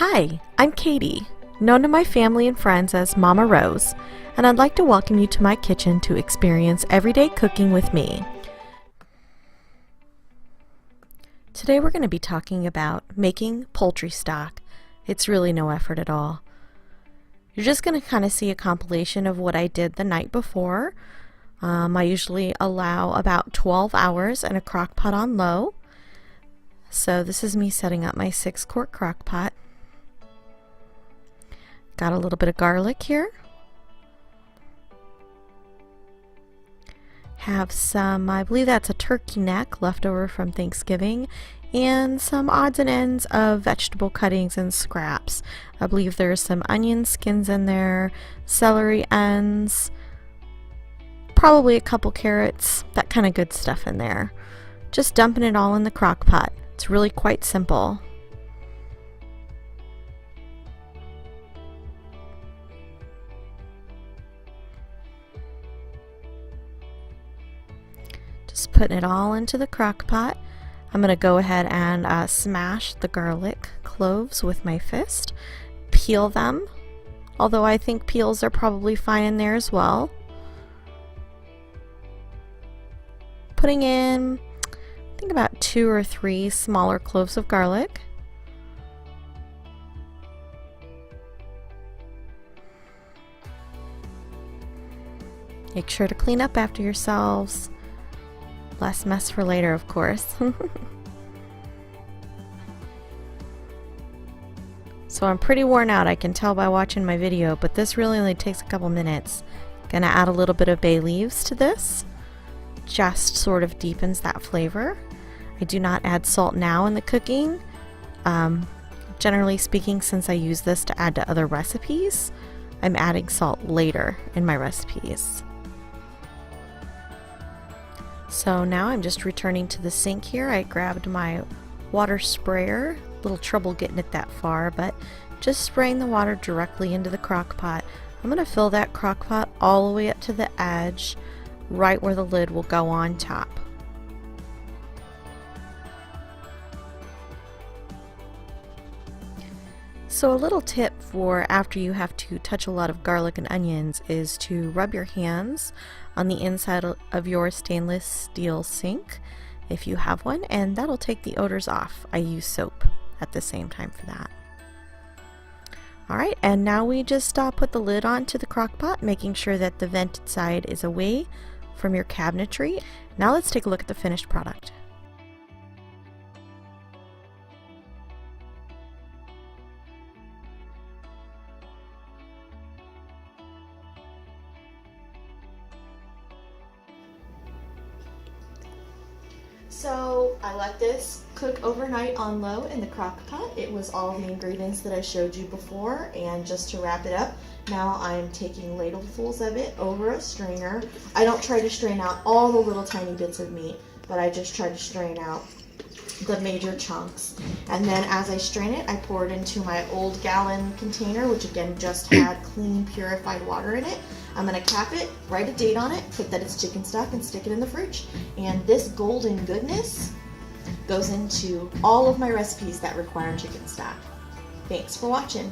Hi, I'm Katie, known to my family and friends as Mama Rose, and I'd like to welcome you to my kitchen to experience everyday cooking with me. Today we're going to be talking about making poultry stock. It's really no effort at all. You're just going to kind of see a compilation of what I did the night before. I usually allow about 12 hours in a crock pot on low. So this is me setting up my 6-quart crock pot. Got a little bit of garlic here. Have some, I believe that's a turkey neck left over from Thanksgiving, and some odds and ends of vegetable cuttings and scraps. I believe there's some onion skins in there, celery ends, probably a couple carrots, that kind of good stuff in there. Just dumping it all in the crock pot. It's really quite simple. Just putting it all into the crock pot. I'm going to go ahead and smash the garlic cloves with my fist. Peel them, although I think peels are probably fine in there as well. Putting in, I think about 2 or 3 smaller cloves of garlic. Make sure to clean up after yourselves. Less mess for later, of course. So I'm pretty worn out, I can tell by watching my video, but this really only takes a couple minutes. Gonna add a little bit of bay leaves to this. Just sort of deepens that flavor. I do not add salt now in the cooking. Generally speaking, since I use this to add to other recipes, I'm adding salt later in my recipes. So now I'm just returning to the sink here. I grabbed my water sprayer. A little trouble getting it that far, but just spraying the water directly into the crock pot. I'm going to fill that crock pot all the way up to the edge, right where the lid will go on top. So a little tip for after you have to touch a lot of garlic and onions is to rub your hands on the inside of your stainless steel sink if you have one, and that'll take the odors off. I use soap at the same time for that. Alright, and now we just put the lid onto the crock pot, making sure that the vented side is away from your cabinetry. Now let's take a look at the finished product. So I let this cook overnight on low in the crock pot. It was all the ingredients that I showed you before, and just to wrap it up, now I'm taking ladlefuls of it over a strainer. I don't try to strain out all the little tiny bits of meat, but I just try to strain out the major chunks. And then as I strain it, I pour it into my old gallon container, which again just had clean, purified water in it. I'm going to cap it, write a date on it, put that it's chicken stock, and stick it in the fridge. And this golden goodness goes into all of my recipes that require chicken stock. Thanks for watching.